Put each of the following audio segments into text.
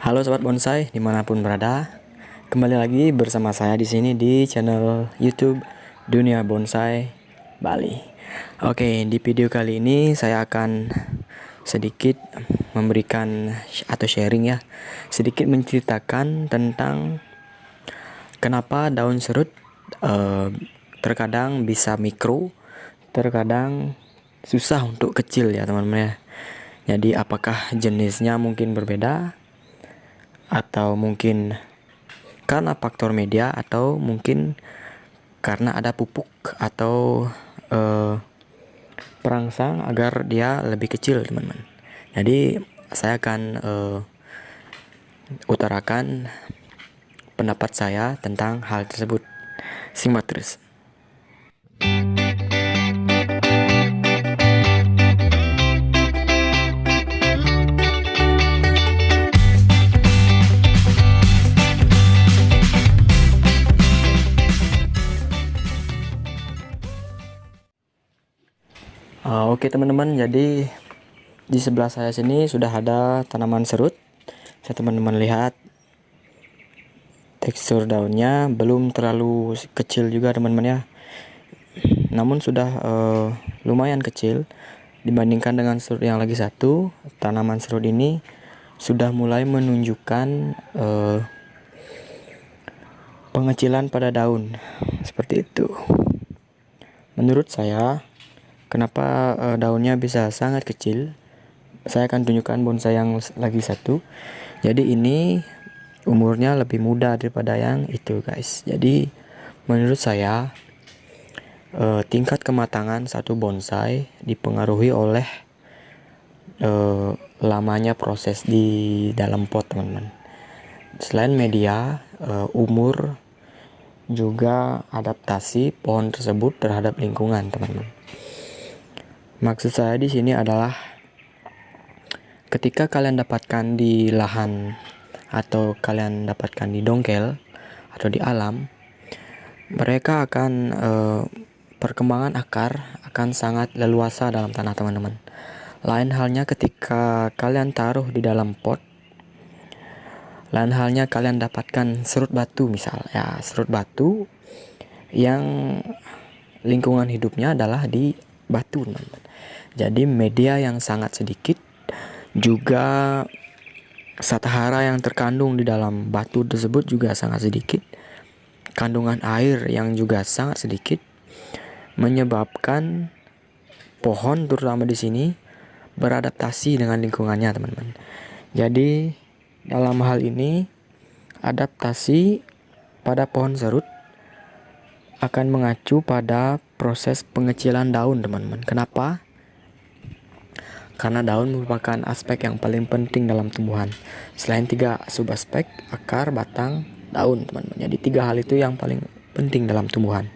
Halo sobat bonsai dimanapun berada, kembali lagi bersama saya di sini di channel YouTube Dunia Bonsai Bali. Oke, di video kali ini saya akan sedikit memberikan atau sharing ya, sedikit menceritakan tentang kenapa daun serut terkadang bisa mikro, terkadang susah untuk kecil ya teman-teman ya. Jadi apakah jenisnya mungkin berbeda, atau mungkin karena faktor media, atau mungkin karena ada pupuk atau perangsang agar dia lebih kecil teman-teman. Jadi saya akan utarakan pendapat saya tentang hal tersebut. Simak terus. Oke teman-teman, jadi di sebelah saya sini sudah ada tanaman serut. Saya teman-teman lihat tekstur daunnya belum terlalu kecil juga teman-teman ya, namun sudah lumayan kecil dibandingkan dengan serut yang lagi satu. Tanaman serut ini sudah mulai menunjukkan pengecilan pada daun seperti itu. Menurut saya, kenapa daunnya bisa sangat kecil? Saya akan tunjukkan bonsai yang lagi satu. Jadi ini umurnya lebih muda daripada yang itu guys. Jadi menurut saya tingkat kematangan satu bonsai dipengaruhi oleh lamanya proses di dalam pot teman-teman. Selain media, umur juga adaptasi pohon tersebut terhadap lingkungan teman-teman. Maksud saya di sini adalah ketika kalian dapatkan di lahan atau kalian dapatkan di dongkel atau di alam, mereka akan perkembangan akar akan sangat leluasa dalam tanah teman-teman. Lain halnya ketika kalian taruh di dalam pot. Lain halnya kalian dapatkan serut batu misal ya, serut batu yang lingkungan hidupnya adalah di batu teman-teman. Jadi media yang sangat sedikit, juga sata-hara yang terkandung di dalam batu tersebut juga sangat sedikit, kandungan air yang juga sangat sedikit, menyebabkan pohon terutama di sini beradaptasi dengan lingkungannya teman-teman. Jadi dalam hal ini adaptasi pada pohon serut akan mengacu pada proses pengecilan daun teman-teman. Kenapa? Karena daun merupakan aspek yang paling penting dalam tumbuhan. Selain 3 subaspek, akar, batang, daun teman-teman. Jadi 3 hal itu yang paling penting dalam tumbuhan.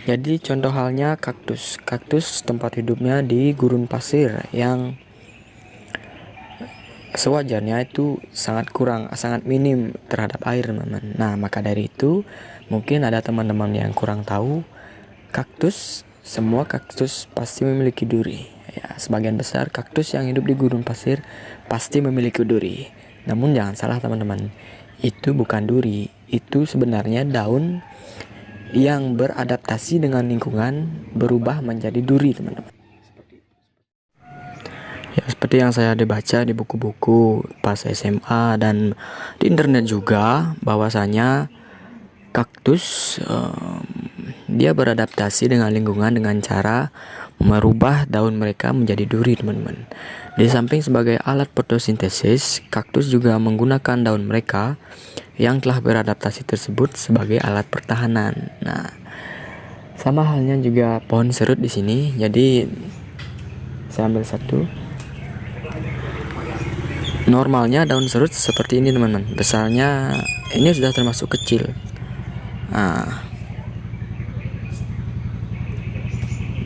Jadi contoh halnya kaktus. Kaktus tempat hidupnya di gurun pasir yang sewajarnya itu sangat minim terhadap air teman-teman. Nah maka dari itu mungkin ada teman-teman yang kurang tahu, semua kaktus pasti memiliki duri. Ya, sebagian besar kaktus yang hidup di gurun pasir pasti memiliki duri. Namun jangan salah teman-teman, itu bukan duri, itu sebenarnya daun yang beradaptasi dengan lingkungan berubah menjadi duri teman-teman. Ya, seperti yang saya dibaca di buku-buku pas SMA dan di internet juga, bahwasanya kaktus dia beradaptasi dengan lingkungan dengan cara merubah daun mereka menjadi duri teman-teman. Di samping sebagai alat fotosintesis, kaktus juga menggunakan daun mereka yang telah beradaptasi tersebut sebagai alat pertahanan. Nah, sama halnya juga pohon serut di sini. Jadi saya ambil satu. Normalnya daun serut seperti ini teman-teman. Besarnya ini sudah termasuk kecil. Nah,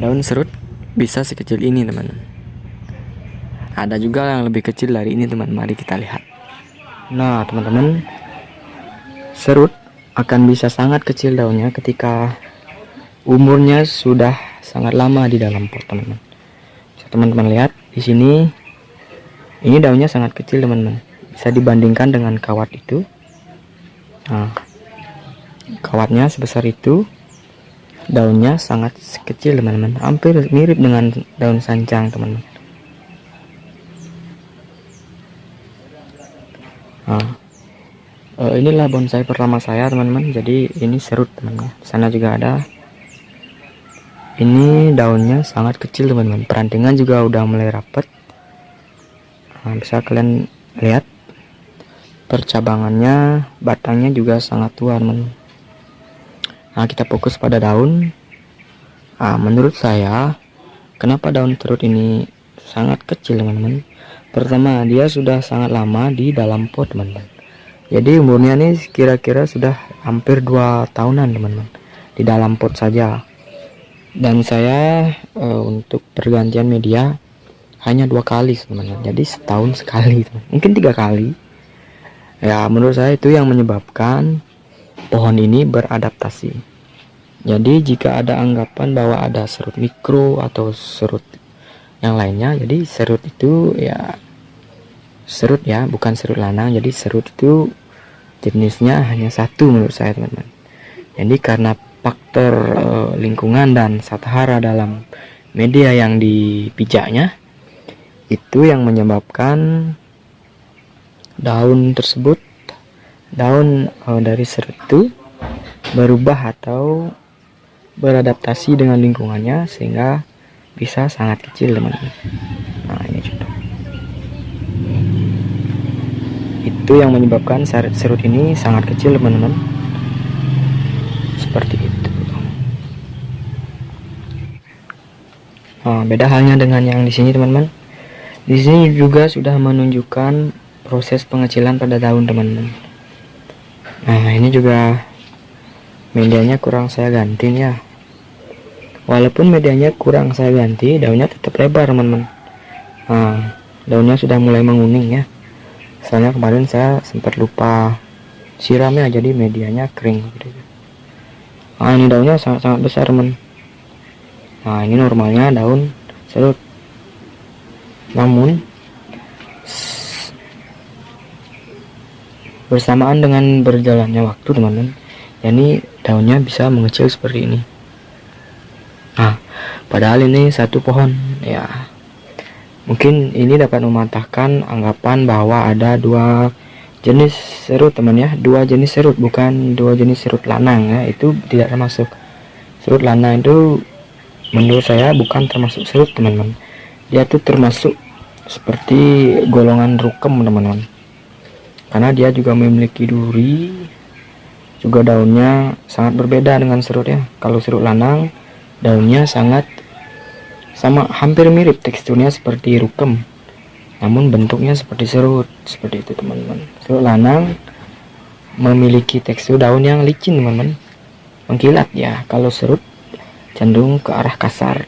daun serut bisa sekecil ini teman-teman. Ada juga yang lebih kecil dari ini teman. Mari kita lihat. Nah teman-teman, serut akan bisa sangat kecil daunnya ketika umurnya sudah sangat lama di dalam pot teman-teman. Teman-teman lihat di sini, ini daunnya sangat kecil teman-teman. bisa dibandingkan dengan kawat itu. Nah, kawatnya sebesar itu, daunnya sangat kecil teman-teman, hampir mirip dengan daun sancang teman-teman. Nah, inilah bonsai pertama saya teman-teman. Jadi ini serut teman-teman, sana juga ada. Ini daunnya sangat kecil teman-teman, perantingan juga udah mulai rapat. Nah, bisa kalian lihat percabangannya, batangnya juga sangat tua teman-teman. Nah, kita fokus pada daun. Nah, menurut saya kenapa daun serut ini sangat kecil teman-teman? Pertama, dia sudah sangat lama di dalam pot teman-teman. Jadi umurnya ini kira-kira sudah hampir 2 tahunan teman-teman, di dalam pot saja. Dan saya untuk pergantian media hanya 2 kali teman-teman, jadi setahun sekali teman. Mungkin 3 kali ya. Menurut saya itu yang menyebabkan pohon ini beradaptasi. Jadi jika ada anggapan bahwa ada serut mikro atau serut yang lainnya, jadi serut itu ya serut ya, bukan serut lanang. Jadi serut itu jenisnya hanya satu menurut saya teman-teman. Jadi karena faktor lingkungan dan sahara dalam media yang dipijaknya, itu yang menyebabkan daun tersebut, daun dari serut itu berubah atau beradaptasi dengan lingkungannya sehingga bisa sangat kecil teman-teman. Nah, ini contoh. Itu yang menyebabkan serut ini sangat kecil teman-teman, seperti itu. Nah, beda halnya dengan yang di sini teman-teman. Di sini juga sudah menunjukkan proses pengecilan pada daun teman-teman. Nah, ini juga medianya kurang saya ganti ya. Walaupun medianya kurang saya ganti, daunnya tetap lebar teman-teman. Nah, daunnya sudah mulai menguning ya. Soalnya kemarin saya sempat lupa siramnya, jadi medianya kering. Nah, ini daunnya sangat-sangat besar teman. Nah, ini normalnya daun serut. Namun bersamaan dengan berjalannya waktu teman-teman, ini daunnya bisa mengecil seperti ini. Nah, padahal ini satu pohon ya. Mungkin ini dapat mematahkan anggapan bahwa ada 2 jenis serut teman ya, 2 jenis serut, bukan 2 jenis serut lanang ya. Itu tidak termasuk. Serut lanang itu menurut saya bukan termasuk serut teman-teman. Dia tuh termasuk seperti golongan rukem teman-teman, karena dia juga memiliki duri, juga daunnya sangat berbeda dengan serut ya. Kalau serut lanang daunnya sangat sama, hampir mirip teksturnya seperti rukem, namun bentuknya seperti serut, seperti itu teman-teman. Serut lanang memiliki tekstur daun yang licin teman-teman, mengkilat ya. Kalau serut cenderung ke arah kasar.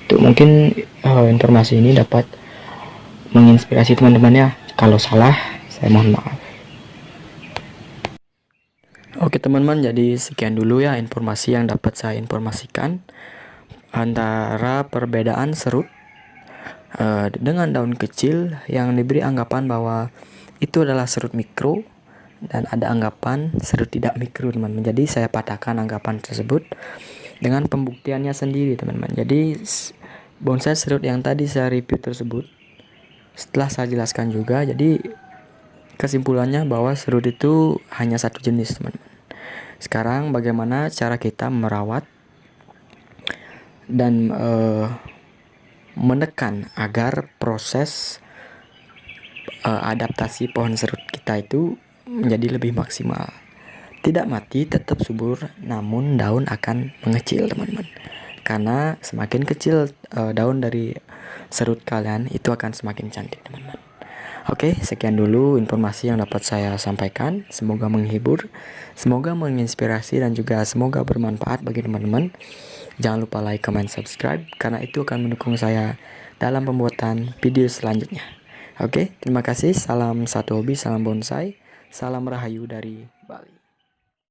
Itu mungkin informasi ini dapat menginspirasi teman-teman ya. Kalau salah, saya mohon maaf. Oke teman-teman, jadi sekian dulu ya informasi yang dapat saya informasikan antara perbedaan serut dengan daun kecil yang diberi anggapan bahwa itu adalah serut mikro, dan ada anggapan serut tidak mikro teman-teman. Jadi saya patahkan anggapan tersebut dengan pembuktiannya sendiri teman-teman. Jadi bonsai serut yang tadi saya review tersebut, setelah saya jelaskan juga, jadi kesimpulannya bahwa serut itu hanya satu jenis teman-teman. Sekarang bagaimana cara kita merawat dan menekan agar proses adaptasi pohon serut kita itu menjadi lebih maksimal. Tidak mati, tetap subur, namun daun akan mengecil teman-teman. Karena semakin kecil daun dari serut kalian, itu akan semakin cantik teman-teman. Oke, sekian dulu informasi yang dapat saya sampaikan. Semoga menghibur, semoga menginspirasi, dan juga semoga bermanfaat bagi teman-teman. Jangan lupa like, comment, subscribe, karena itu akan mendukung saya dalam pembuatan video selanjutnya. Oke, terima kasih. Salam satu hobi, salam bonsai, salam rahayu dari Bali.